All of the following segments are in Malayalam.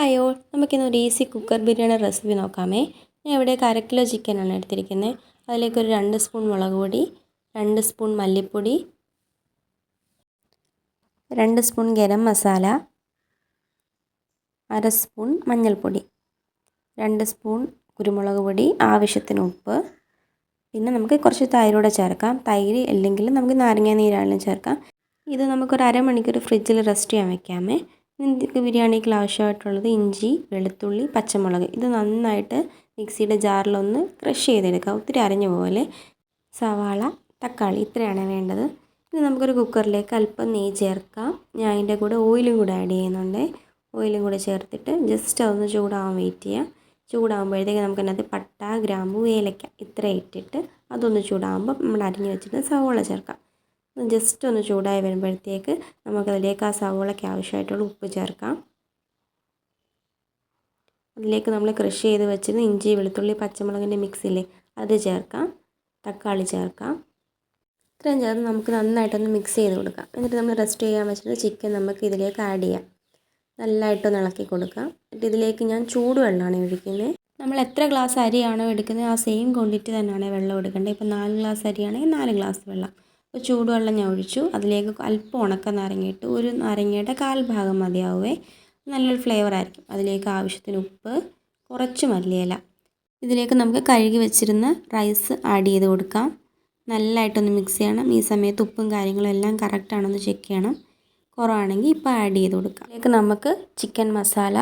ഹായ് ഓൾ, നമുക്കിന്നൊരു ഈസി കുക്കർ ബിരിയാണി റെസിപ്പി നോക്കാമേ. ഞാൻ ഇവിടെ 1/2 കിലോ ചിക്കനാണ് എടുത്തിരിക്കുന്നത്. അതിലേക്കൊരു 2 സ്പൂൺ മുളക് പൊടി, 2 സ്പൂൺ മല്ലിപ്പൊടി, 2 സ്പൂൺ ഗരം മസാല, 1/2 സ്പൂൺ മഞ്ഞൾപ്പൊടി, 2 സ്പൂൺ കുരുമുളക് പൊടി, ആവശ്യത്തിന് ഉപ്പ്. പിന്നെ നമുക്ക് കുറച്ച് തൈരൂടെ ചേർക്കാം. തൈര് അല്ലെങ്കിൽ നമുക്ക് നാരങ്ങ നീരാണെങ്കിലും ചേർക്കാം. ഇത് നമുക്കൊരു അരമണിക്കൂർ ഫ്രിഡ്ജിൽ റെസ്റ്റ് ചെയ്യാൻ വെക്കാമേ. ഇതിലേക്ക് ബിരിയാണിക്ക് ആവശ്യമായിട്ടുള്ളത് ഇഞ്ചി, വെളുത്തുള്ളി, പച്ചമുളക്. ഇത് നന്നായിട്ട് മിക്സിയുടെ ജാറിലൊന്ന് ക്രഷ് ചെയ്തെടുക്കുക, ഒത്തിരി അരഞ്ഞു പോലെ. സവാള, തക്കാളി, ഇത്രയാണ് വേണ്ടത്. ഇനി നമുക്കൊരു കുക്കറിലേക്ക് അല്പം നെയ്യ് ചേർക്കാം. ഞാൻ അതിൻ്റെ കൂടെ ഓയിലും കൂടെ ആഡ് ചെയ്യുന്നുണ്ട്. ഓയിലും കൂടെ ചേർത്തിട്ട് ജസ്റ്റ് അതൊന്ന് ചൂടാവാൻ വെയിറ്റ് ചെയ്യാം. ചൂടാകുമ്പോഴത്തേക്ക് നമുക്കതിനകത്ത് പട്ട, ഗ്രാമ്പു, ഏലക്ക ഇത്ര ഇട്ടിട്ട് അതൊന്ന് ചൂടാകുമ്പോൾ നമ്മൾ അരിഞ്ഞ് വെച്ചിട്ട് സവാള ചേർക്കാം. ജസ്റ്റ് ഒന്ന് ചൂടായി വരുമ്പോഴത്തേക്ക് നമുക്കതിലേക്ക് ആ സവോളയ്ക്ക് ആവശ്യമായിട്ടുള്ള ഉപ്പ് ചേർക്കാം. അതിലേക്ക് നമ്മൾ ക്രഷ് ചെയ്ത് വെച്ചിരുന്ന ഇഞ്ചി, വെളുത്തുള്ളി, പച്ചമുളകിൻ്റെ മിക്സില്ലേ അത് ചേർക്കാം. തക്കാളി ചേർക്കാം. ഇത്രയും ചേർത്ത് നമുക്ക് നന്നായിട്ടൊന്ന് മിക്സ് ചെയ്ത് കൊടുക്കാം. എന്നിട്ട് നമ്മൾ റെസ്റ്റ് ചെയ്യാൻ വെച്ചിട്ട് ചിക്കൻ നമുക്ക് ഇതിലേക്ക് ആഡ് ചെയ്യാം. നല്ലതായിട്ടൊന്ന് ഇളക്കി കൊടുക്കാം. എന്നിട്ട് ഇതിലേക്ക് ഞാൻ ചൂടുവെള്ളമാണ് ഒഴിക്കുന്നത്. നമ്മൾ എത്ര ഗ്ലാസ് അരിയാണോ എടുക്കുന്നത് ആ സെയിം ക്വാണ്ടിറ്റി തന്നെയാണ് വെള്ളം എടുക്കേണ്ടത്. ഇപ്പോൾ 4 ഗ്ലാസ് അരിയാണെങ്കിൽ 4 ഗ്ലാസ് വെള്ളം. അപ്പോൾ ചൂടുവെള്ളം ഞാൻ ഒഴിച്ചു. അതിലേക്ക് അല്പം ഉണക്ക നാരങ്ങ ഇട്ട്, ഒരു നാരങ്ങയുടെ 1/4 ഭാഗം മതിയാവുമേ. നല്ലൊരു ഫ്ലേവർ ആയിരിക്കും. അതിലേക്ക് ആവശ്യത്തിന് ഉപ്പ്, കുറച്ച് മല്ലിയില. ഇതിലേക്ക് നമുക്ക് കഴുകി വെച്ചിരുന്ന റൈസ് ആഡ് ചെയ്ത് കൊടുക്കാം. നല്ലതായിട്ടൊന്ന് മിക്സ് ചെയ്യണം. ഈ സമയത്ത് ഉപ്പും കാര്യങ്ങളും എല്ലാം കറക്റ്റാണെന്ന് ചെക്ക് ചെയ്യണം. കുറവാണെങ്കിൽ ഇപ്പോൾ ആഡ് ചെയ്ത് കൊടുക്കാം. ഇതിലേക്ക് നമുക്ക് ചിക്കൻ മസാല,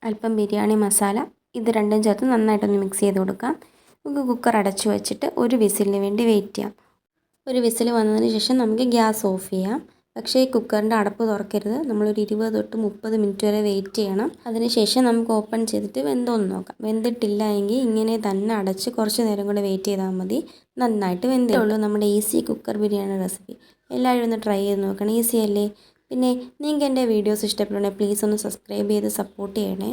അല്പം ബിരിയാണി മസാല, ഇത് രണ്ടും ചേർത്ത് നന്നായിട്ടൊന്ന് മിക്സ് ചെയ്ത് കൊടുക്കാം. നമുക്ക് കുക്കർ അടച്ചു വെച്ചിട്ട് ഒരു വിസിലിന് വേണ്ടി വെയിറ്റ് ചെയ്യാം. ഒരു വിസിൽ വന്നതിന് ശേഷം നമുക്ക് ഗ്യാസ് ഓഫ് ചെയ്യാം. പക്ഷേ ഈ കുക്കറിൻ്റെ അടപ്പ് തുറക്കരുത്. നമ്മളൊരു 20 തൊട്ട് 30 മിനിറ്റ് വരെ വെയിറ്റ് ചെയ്യണം. അതിനുശേഷം നമുക്ക് ഓപ്പൺ ചെയ്തിട്ട് വെന്തോന്ന് നോക്കാം. വെന്തിട്ടില്ല എങ്കിൽ ഇങ്ങനെ തന്നെ അടച്ച് കുറച്ച് നേരം കൂടെ വെയിറ്റ് ചെയ്താൽ മതി. നന്നായിട്ട് വെന്തേ നമ്മുടെ ഈസി കുക്കർ ബിരിയാണി റെസിപ്പി. എല്ലാവരും ഒന്ന് ട്രൈ ചെയ്ത് നോക്കണം. ഈസി അല്ലേ? പിന്നെ നിങ്ങൾക്ക് എൻ്റെ വീഡിയോസ് ഇഷ്ടപ്പെടുകയാണെങ്കിൽ പ്ലീസ് ഒന്ന് സബ്സ്ക്രൈബ് ചെയ്ത് സപ്പോർട്ട് ചെയ്യണേ.